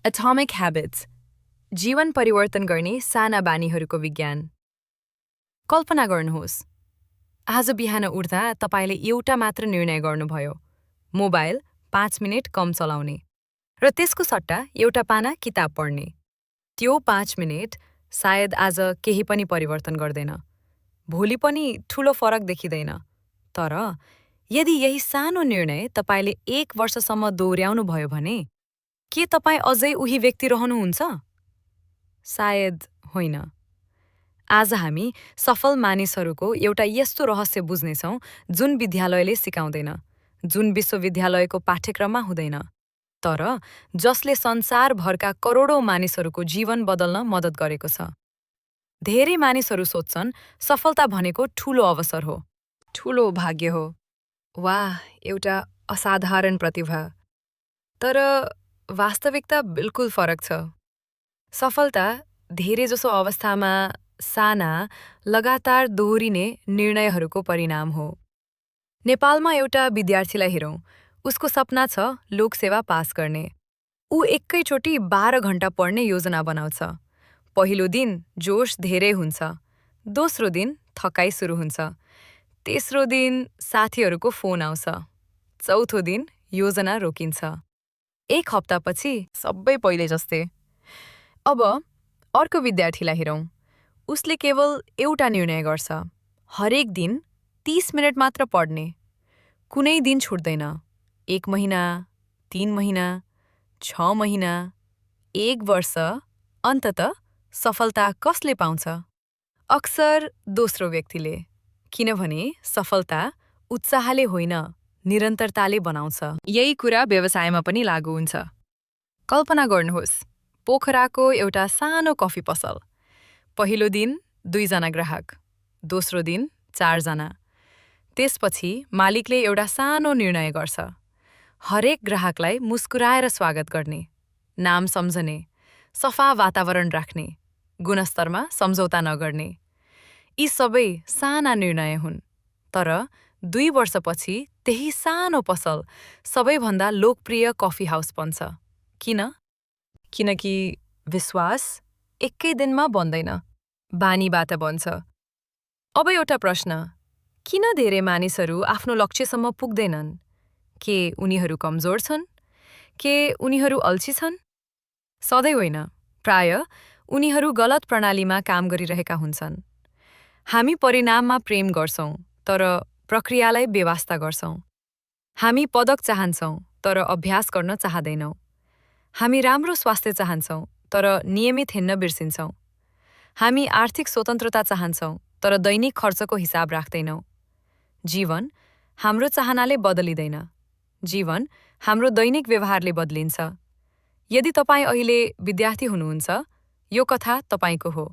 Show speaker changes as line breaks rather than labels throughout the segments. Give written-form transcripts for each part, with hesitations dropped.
Atomic habits, जीवन परिवर्तन गर्ने साना बानीहरूको विज्ञान। कल्पना गर्नुहोस्, आज बिहान उठ्दा तपाईले एउटा मात्र निर्णय गर्नुभयो, मोबाइल 5 मिनेट कम चलाउने र त्यसको सट्टा एउटा पाना किताब पढ्ने। त्यो 5 मिनेट सायद आज केही पनि परिवर्तन गर्दैन, भोलि पनि ठूलो फरक देखिँदैन, तर यदि यही सानो निर्णय तपाईले 1 वर्षसम्म दोहोर्याउनु भयो भने के तपाई अझै उही व्यक्ति रहनुहुन्छ? सायद होइन। आज हामी सफल मानिसहरूको एउटा यस्तो रहस्य बुझ्नेछौँ जुन विद्यालयले सिकाउँदैन, जुन विश्वविद्यालयको पाठ्यक्रममा हुँदैन, तर जसले संसारभरका करोडौं मानिसहरूको जीवन बदल्न मद्दत गरेको छ। धेरै मानिसहरू सोच्छन् सफलता भनेको ठूलो अवसर हो, ठूलो भाग्य हो, वा एउटा असाधारण प्रतिभा। तर वास्तविकता बिल्कुल फरक छ। सफलता धेरैजसो अवस्थामा साना, लगातार दोहोरिने निर्णयहरूको परिणाम हो। नेपालमा एउटा विद्यार्थीलाई हेरौँ, उसको सपना छ लोकसेवा पास गर्ने। ऊ एकैचोटि 12 घण्टा पढ्ने योजना बनाउँछ। पहिलो दिन जोश धेरै हुन्छ, दोस्रो दिन थकाइ सुरु हुन्छ, तेस्रो दिन साथीहरूको फोन आउँछ, चौथो दिन योजना रोकिन्छ। 1 हप्तापछि सबै पहिले जस्तै। अब अर्को विद्यार्थीलाई हेरौँ, उसले केवल एउटा निर्णय गर्छ, हरेक दिन 30 मिनेट मात्र पढ्ने। कुनै दिन छुट्दैन। 1 महिना, 3 महिना, 6 महिना, 1 वर्ष, अन्ततः सफलता कसले पाउँछ? अक्सर दोस्रो व्यक्तिले, किनभने सफलता उत्साहले होइन, निरन्तरताले बनाउँछ। यही कुरा व्यवसायमा पनि लागू हुन्छ। कल्पना गर्नुहोस्, पोखराको एउटा सानो कफी पसल। पहिलो दिन 2 जना ग्राहक, दोस्रो दिन 4 जना। त्यसपछि मालिकले एउटा सानो निर्णय गर्छ, हरेक ग्राहकलाई मुस्कुराएर स्वागत गर्ने, नाम सम्झने, सफा वातावरण राख्ने, गुणस्तरमा सम्झौता नगर्ने। यी सबै साना निर्णय हुन्, तर 2 वर्षपछि त्यही सानो पसल सबैभन्दा लोकप्रिय कफी हाउस बन्छ। किन? किनकि विश्वास एकै दिनमा बन्दैन, बानीबाट बन्छ। अब एउटा प्रश्न, किन धेरै मानिसहरू आफ्नो लक्ष्यसम्म पुग्दैनन्? के उनीहरू कमजोर छन्? के उनीहरू अल्छी छन्? सधैँ होइन, प्राय उनीहरू गलत प्रणालीमा काम गरिरहेका हुन्छन्। हामी परिणाममा प्रेम गर्छौँ, तर प्रक्रियालाई बेवास्ता गर्छौँ। हामी पदक चाहन्छौँ, तर अभ्यास गर्न चाहदैनौँ। हामी राम्रो स्वास्थ्य चाहन्छौँ, तर नियमित हिँड्न बिर्सिन्छौँ। हामी आर्थिक स्वतन्त्रता चाहन्छौँ, तर दैनिक खर्चको हिसाब राख्दैनौँ। जीवन हाम्रो चाहनाले बदलिँदैन। जीवन हाम्रो दैनिक व्यवहारले बदलिन्छ। यदि तपाईँ अहिले विद्यार्थी हुनुहुन्छ, यो कथा तपाईको हो।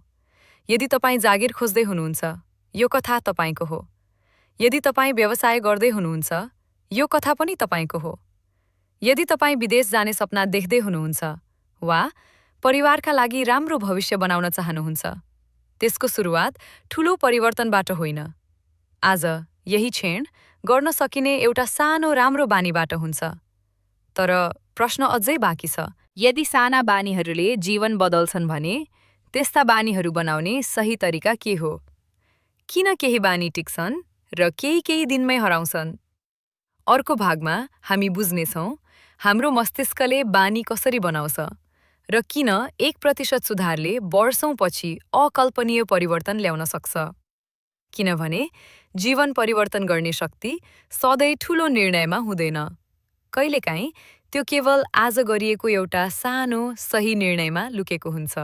यदि तपाईँ जागिर खोज्दै हुनुहुन्छ, यो कथा तपाईको हो। यदि तपाईँ व्यवसाय गर्दै हुनुहुन्छ, यो कथा पनि तपाईको हो। यदि तपाईँ विदेश जाने सपना देख्दै हुनुहुन्छ, वा परिवारका लागि राम्रो भविष्य बनाउन चाहनुहुन्छ, त्यसको सुरुवात ठूलो परिवर्तनबाट होइन, आज यही क्षण गर्न सकिने एउटा सानो राम्रो बानीबाट हुन्छ। तर प्रश्न अझै बाँकी छ, यदि साना बानीहरूले जीवन बदल्छन् भने त्यस्ता बानीहरू बनाउने सही तरिका के हो? किन केही बानी टिक्छन् र केही दिनमै हराउँछन्? अर्को भागमा हामी बुझ्नेछौँ हाम्रो मस्तिष्कले बानी कसरी बनाउँछ र किन 1% सुधारले वर्षौंपछि अकल्पनीय परिवर्तन ल्याउन सक्छ। किनभने जीवन परिवर्तन गर्ने शक्ति सधैँ ठूलो निर्णयमा हुँदैन। कहिलेकाहीँ त्यो केवल आज गरिएको एउटा सानो सही निर्णयमा लुकेको हुन्छ।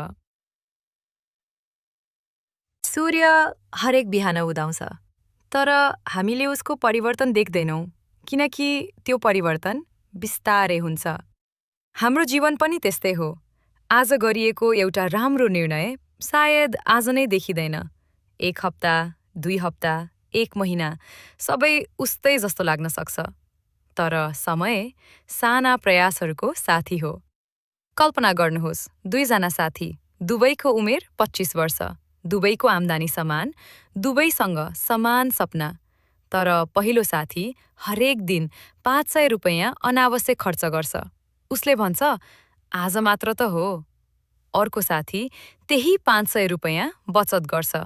सूर्य हरेक बिहान उदाउँछ, तर हामीले उसको परिवर्तन देख्दैनौँ, किनकि त्यो परिवर्तन बिस्तारै हुन्छ। हाम्रो जीवन पनि त्यस्तै हो। आज गरिएको एउटा राम्रो निर्णय सायद आज नै देखिँदैन। 1 हप्ता, 2 हप्ता, 1 महिना, सबै उस्तै जस्तो लाग्न सक्छ। तर समय साना प्रयासहरूको साथी हो। कल्पना गर्नुहोस्, 2 जना साथी, दुवैको उमेर 25 वर्ष, दुवैको आम्दानी समान, दुवैसँग समान सपना। तर पहिलो साथी हरेक दिन 500 रुपैयाँ अनावश्यक खर्च गर्छ। उसले भन्छ, आज मात्र त हो। अर्को साथी त्यही 500 रुपैयाँ बचत गर्छ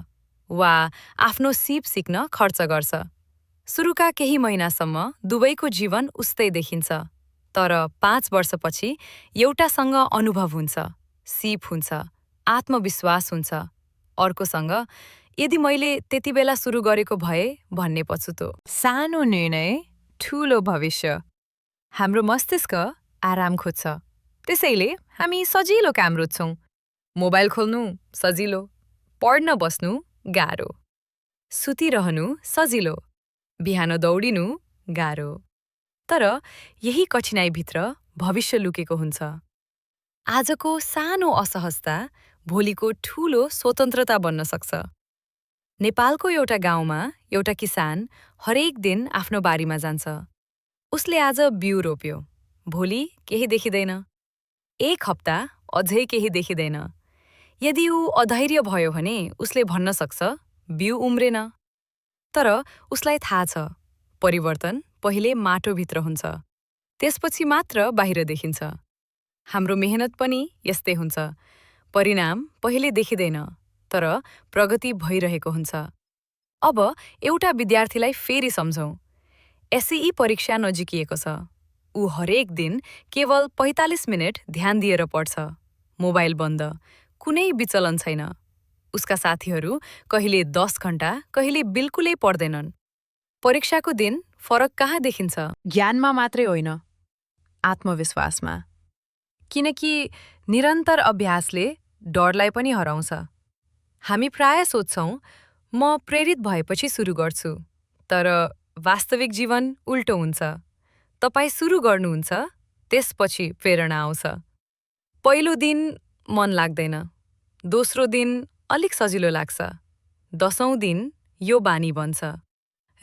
वा आफ्नो सिप सिक्न खर्च गर्छ। सुरुका केही महिनासम्म दुवैको जीवन उस्तै देखिन्छ। तर 5 वर्षपछि एउटासँग अनुभव हुन्छ, सिप हुन्छ, आत्मविश्वास हुन्छ। अर्कोसँग यदि मैले त्यति बेला सुरु गरेको भए भन्ने पछुतो। सानो निर्णय, ठूलो भविष्य। हाम्रो मस्तिष्क आराम खोज्छ। त्यसैले हामी सजिलो काम रोज्छौँ। मोबाइल खोल्नु सजिलो, पढ्न बस्नु गाह्रो, सुतिरहनु सजिलो, बिहान दौडिनु गाह्रो। तर यही कठिनाइभित्र भविष्य लुकेको हुन्छ। आजको सानो असहजता भोलिको ठूलो स्वतन्त्रता बन्न सक्छ। नेपालको एउटा गाउँमा एउटा किसान हरेक दिन आफ्नो बारीमा जान्छ। उसले आज बिउ रोप्यो, भोलि केही देखिँदैन। एक हप्ता अझै केही देखिँदैन। यदि ऊ अधैर्य भयो भने उसले भन्न सक्छ, बिउ उम्रेन। तर उसलाई थाहा छ, परिवर्तन पहिले माटोभित्र हुन्छ, त्यसपछि मात्र बाहिर देखिन्छ। हाम्रो मेहनत पनि यस्तै हुन्छ। परिणाम पहिले देखिँदैन, तर प्रगति भइरहेको हुन्छ। अब एउटा विद्यार्थीलाई फेरि सम्झौँ। एसईई परीक्षा नजिकिएको छ। ऊ हरेक दिन केवल 45 मिनेट ध्यान दिएर पढ्छ। मोबाइल बन्द, कुनै विचलन छैन। उसका साथीहरू कहिले 10 घण्टा, कहिले बिल्कुलै पढ्दैनन्। परीक्षाको दिन फरक कहाँ देखिन्छ? ज्ञानमा मात्रै होइन, आत्मविश्वासमा। किनकि निरन्तर अभ्यासले डरलाई पनि हराउँछ। हामी प्राय सोच्छौँ, म प्रेरित भएपछि सुरु गर्छु। तर वास्तविक जीवन उल्टो हुन्छ। तपाईँ सुरु गर्नुहुन्छ, त्यसपछि प्रेरणा आउँछ। पहिलो दिन मन लाग्दैन, दोस्रो दिन अलिक सजिलो लाग्छ, 10औं दिन यो बानी बन्छ।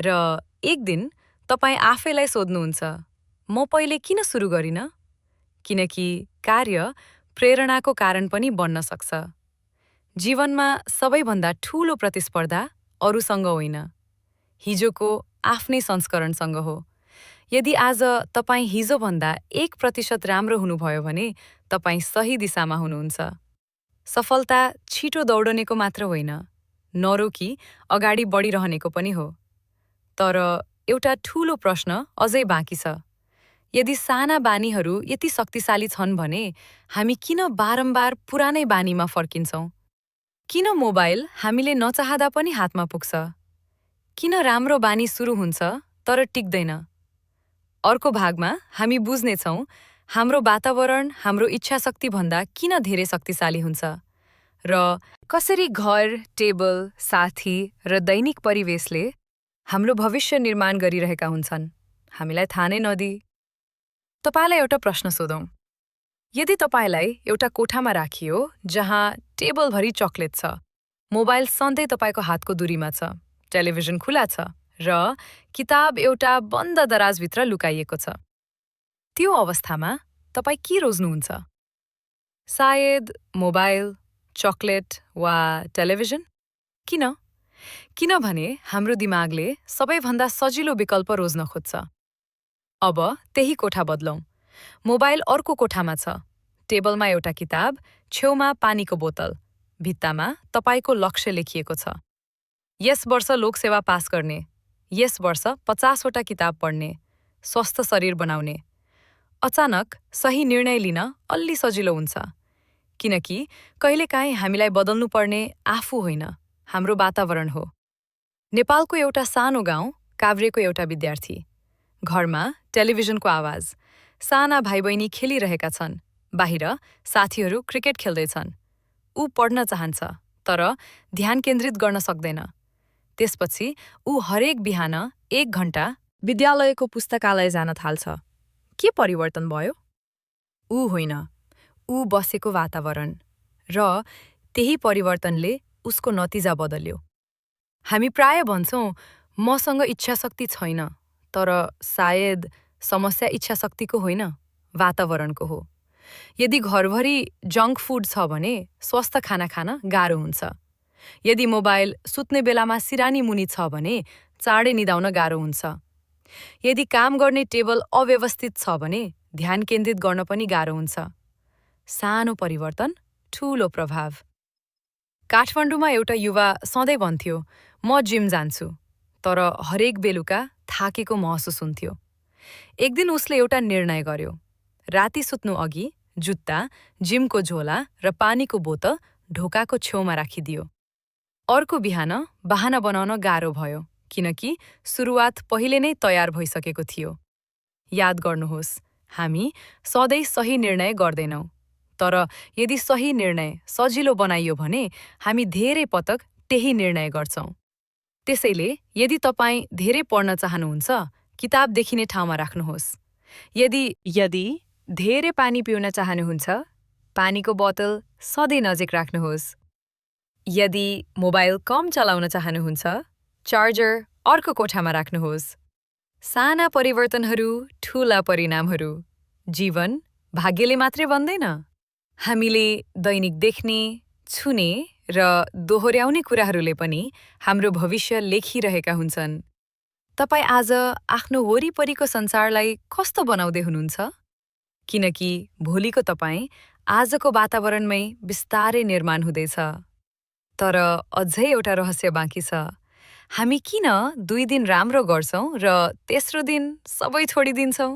र एक दिन तपाईँ आफैलाई सोध्नुहुन्छ, म पहिले किन सुरु गरिन? किनकि कार्य प्रेरणाको कारण पनि बन्न सक्छ। जीवनमा सबैभन्दा ठूलो प्रतिस्पर्धा अरूसँग होइन, हिजोको आफ्नै संस्करणसँग हो। यदि आज तपाईँ हिजोभन्दा 1% राम्रो हुनुभयो भने तपाईँ सही दिशामा हुनुहुन्छ। सफलता छिटो दौडनेको मात्र होइन, नरोकी अगाडि बढिरहनेको पनि हो। तर एउटा ठूलो प्रश्न अझै बाँकी छ। यदि साना बानीहरू यति शक्तिशाली छन् भने हामी किन बारम्बार पुरानै बानीमा फर्किन्छौँ? किन मोबाइल हामीले नचाहँदा पनि हातमा पुग्छ? किन राम्रो बानी सुरु हुन्छ तर टिक्दैन? अर्को भागमा हामी बुझ्नेछौँ हाम्रो वातावरण हाम्रो इच्छाशक्तिभन्दा किन धेरै शक्तिशाली हुन्छ र कसरी घर, टेबल, साथी र दैनिक परिवेशले हाम्रो भविष्य निर्माण गरिरहेका हुन्छन्, हामीलाई थाहा नै नदिई। तपाईलाई एउटा प्रश्न सोधौँ। यदि तपाईलाई एउटा कोठामा राखियो जहाँ टेबलभरि चकलेट छ, मोबाइल सधैँ तपाईको हातको दूरीमा छ, टेलिभिजन खुला छ र किताब एउटा बन्द दराजभित्र लुकाइएको छ, त्यो अवस्थामा तपाई के रोज्नुहुन्छ? सायद मोबाइल, चकलेट वा टेलिभिजन? किन? किनभने हाम्रो दिमागले सबैभन्दा सजिलो विकल्प रोज्न खोज्छ। अब त्यही कोठा बदलौँ। मोबाइल अर्को कोठामा छ, टेबलमा एउटा किताब, छेउमा पानीको बोतल, भित्तामा तपाईको लक्ष्य लेखिएको छ। यस वर्ष लोकसेवा पास गर्ने, यस वर्ष 50 वटा किताब पढ्ने, स्वस्थ शरीर बनाउने। अचानक सही निर्णय लिन अलि सजिलो हुन्छ, किनकि कहिलेकाहीँ हामीलाई बदल्नुपर्ने आफू होइन, हाम्रो वातावरण हो। नेपालको एउटा सानो गाउँ, काभ्रेको एउटा विद्यार्थी। घरमा टेलिभिजनको आवाज, साना भाइ-बहिनी खेलिरहेका छन्, बाहिर साथीहरू क्रिकेट खेल्दैछन्। ऊ पढ्न चाहन्छ, तर ध्यान केन्द्रित गर्न सक्दैन। त्यसपछि ऊ हरेक बिहान 1 घण्टा विद्यालयको पुस्तकालय जान थाल्छ। के परिवर्तन भयो? ऊ होइन, ऊ बसेको वातावरण। र त्यही परिवर्तनले उसको नतिजा बदल्यो। हामी प्राय भन्छौँ, मसँग इच्छाशक्ति छैन, तर सायद समस्या इच्छाशक्तिको होइन, वातावरणको हो। यदि घरभरि जङ्क फुड छ भने स्वस्थ खाना खान गाह्रो हुन्छ। यदि मोबाइल सुत्ने बेलामा सिरानी मुनि छ भने चाँडै निदाउन गाह्रो हुन्छ। यदि काम गर्ने टेबल अव्यवस्थित छ भने ध्यान केन्द्रित गर्न पनि गाह्रो हुन्छ। सानो परिवर्तन, ठूलो प्रभाव। काठमाडौँमा एउटा युवा सधैँ भन्थ्यो, म जिम जान्छु, तर हरेक बेलुका थाकेको महसुस हुन्थ्यो। एक दिन उसले एउटा निर्णय गर्यो। राति सुत्नु अघि जुत्ता, जिमको झोला र पानीको बोतल ढोकाको छेउमा राखिदियो। अर्को बिहान बहाना बनाउन गाह्रो भयो, किनकि सुरुवात पहिले नै तयार भइसकेको थियो। याद गर्नुहोस्, हामी सधैँ सही निर्णय गर्दैनौँ, तर यदि सही निर्णय सजिलो बनाइयो भने हामी धेरै पटक त्यही निर्णय गर्छौँ। त्यसैले यदि तपाईँ धेरै पढ्न चाहनुहुन्छ, किताब देखिने ठाउँमा राख्नुहोस्। यदि धेरै पानी पिउन चाहनुहुन्छ, पानीको बोतल सधैँ नजिक राख्नुहोस्। यदि मोबाइल कम चलाउन चाहनुहुन्छ, चार्जर अर्को कोठामा राख्नुहोस्। साना परिवर्तनहरू, ठूला परिणामहरू। जीवन भाग्यले मात्रै बन्दैन। हामीले दैनिक देख्ने, छुने र दोहोर्याउने कुराहरूले पनि हाम्रो भविष्य लेखिरहेका हुन्छन्। तपाईँ आज आफ्नो वरिपरिको संसारलाई कस्तो बनाउँदै हुनुहुन्छ? किनकि भोलिको तपाईँ आजको वातावरणमै बिस्तारै निर्माण हुँदैछ। तर अझै एउटा रहस्य बाँकी छ। हामी किन 2 दिन राम्रो गर्छौँ र तेस्रो दिन सबै छोडिदिन्छौँ?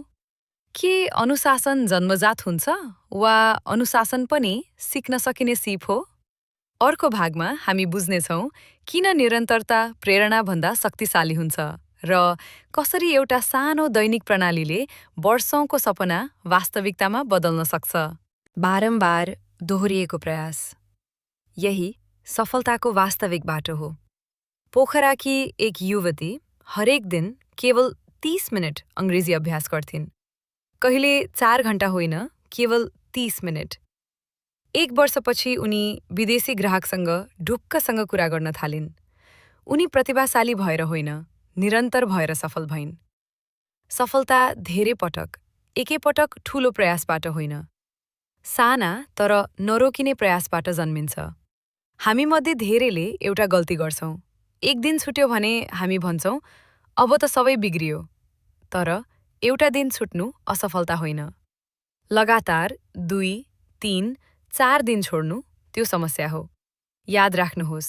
के अनुशासन जन्मजात हुन्छ वा अनुशासन पनि सिक्न सकिने सिप हो? अर्को भागमा हामी बुझ्नेछौँ किन निरन्तरता प्रेरणाभन्दा शक्तिशाली हुन्छ र कसरी एउटा सानो दैनिक प्रणालीले वर्षौंको सपना वास्तविकतामा बदल्न सक्छ। बारम्बार दोहोरिएको प्रयास, यही सफलताको वास्तविक बाटो हो। पोखराकी एक युवती हरेक दिन केवल 30 मिनट अंग्रेजी अभ्यास गर्थिन्। कहिले 4 घण्टा होइन, केवल 30 मिनट। 1 वर्षपछि उनी विदेशी ग्राहकसँग ढुक्कसँग कुरा गर्न थालिन्। उनी प्रतिभाशाली भएर होइन, निरन्तर भएर सफल भइन्। सफलता धेरै पटक, एकैपटक ठूलो प्रयासबाट होइन, साना तर नरोकिने प्रयासबाट जन्मिन्छ। हामीमध्ये धेरैले एउटा गल्ती गर्छौँ। एक दिन छुट्यो भने हामी भन्छौँ, अब त सबै बिग्रियो। तर एउटा दिन छुट्नु असफलता होइन। लगातार 2, 3, 4 दिन छोड्नु त्यो समस्या हो। याद राख्नुहोस्,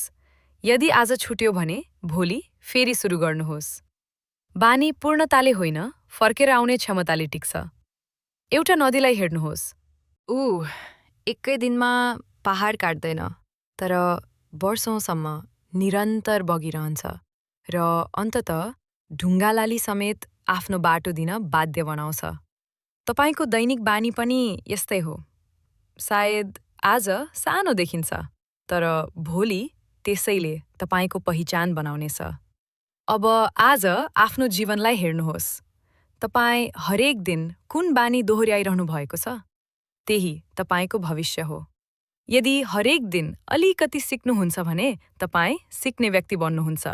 यदि आज छुट्यो भने भोलि फेरि सुरु गर्नुहोस्। बानी पूर्णताले होइन, फर्केर आउने क्षमताले टिक्छ। एउटा नदीलाई हेर्नुहोस्। एकै दिनमा पहाड काट्दैन, तर वर्षौंसम्म निरन्तर बगिरहन्छ र अन्ततः ढुङ्गालाली समेत आफ्नो बाटो दिन बाध्य बनाउँछ। तपाईको दैनिक बानी पनि यस्तै हो। सायद आज सानो देखिन्छ, तर भोलि त्यसैले तपाईको पहिचान बनाउनेछ। अब आज आफ्नो जीवनलाई हेर्नुहोस्। तपाईँ हरेक दिन कुन बानी दोहोर्याइरहनु भएको छ? त्यही तपाईको भविष्य हो। यदि हरेक दिन अलिकति सिक्नुहुन्छ भने तपाईँ सिक्ने व्यक्ति बन्नुहुन्छ।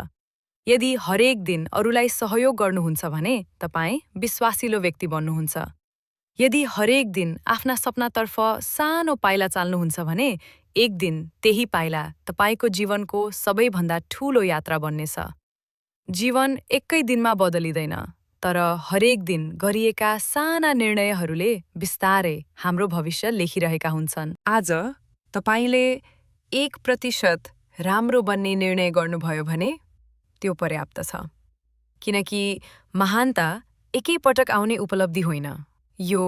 यदि हरेक दिन अरूलाई सहयोग गर्नुहुन्छ भने तपाईँ विश्वासिलो व्यक्ति बन्नुहुन्छ। यदि हरेक दिन आफ्ना सपनातर्फ सानो पाइला चाल्नुहुन्छ भने एक दिन त्यही पाइला तपाईको जीवनको सबैभन्दा ठूलो यात्रा बन्नेछ। जीवन एकै दिनमा बदलिँदैन, तर हरेक दिन गरिएका साना निर्णयहरूले बिस्तारै हाम्रो भविष्य लेखिरहेका हुन्छन्। आज तपाईले 1% राम्रो बन्ने निर्णय गर्नुभयो भने त्यो पर्याप्त छ। किनकि महानता एकैपटक आउने उपलब्धि होइन, यो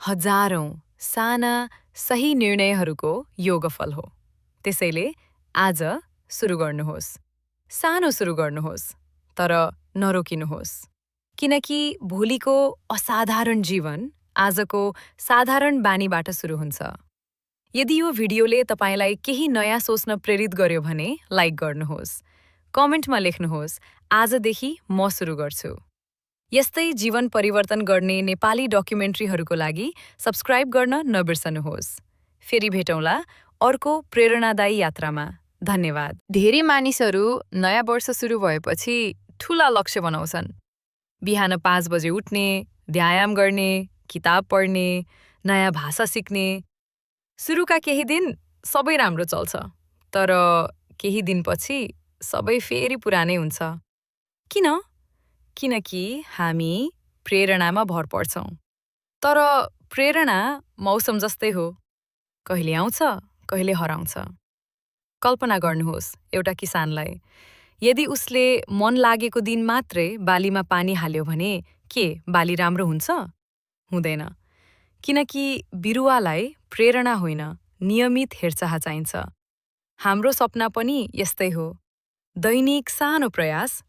हजारौं साना सही निर्णयहरूको योगफल हो। त्यसैले आज सुरु गर्नुहोस्। सानो सुरु गर्नुहोस्, तर नरोकिनुहोस्। किनकि भोलिको असाधारण जीवन आजको साधारण बानीबाट सुरु हुन्छ। यदि यो भिडियोले तपाईलाई केही नयाँ सोच्न प्रेरित गर्यो भने लाइक गर्नुहोस्। कमेन्टमा लेख्नुहोस्, आजदेखि म सुरु गर्छु। यस्तै जीवन परिवर्तन गर्ने नेपाली डकुमेन्ट्रीहरूको लागि सब्स्क्राइब गर्न नबिर्सनुहोस्। फेरि भेटौँला अर्को प्रेरणादायी यात्रामा। धन्यवाद। धेरै मानिसहरू नयाँ वर्ष सुरु भएपछि ठूला लक्ष्य बनाउँछन्। बिहान 5 बजे उठ्ने, व्यायाम गर्ने, किताब पढ्ने, नयाँ भाषा सिक्ने। सुरुका केही दिन सबै राम्रो चल्छ, तर केही दिनपछि सबै फेरि पुरानै हुन्छ। किन? किनकि हामी प्रेरणामा भर पर्छौं। तर प्रेरणा मौसम जस्तै हो। कहिले आउँछ, कहिले हराउँछ। कल्पना गर्नुहोस् एउटा किसानलाई। यदि उसले मन लागेको दिन मात्रै बालीमा पानी हाल्यो भने के बाली राम्रो हुन्छ? हुँदैन। किनकि बिरुवालाई प्रेरणा होइन, नियमित हेरचाह चाहिन्छ। हाम्रो सपना पनि यस्तै हो। दैनिक सानो प्रयास,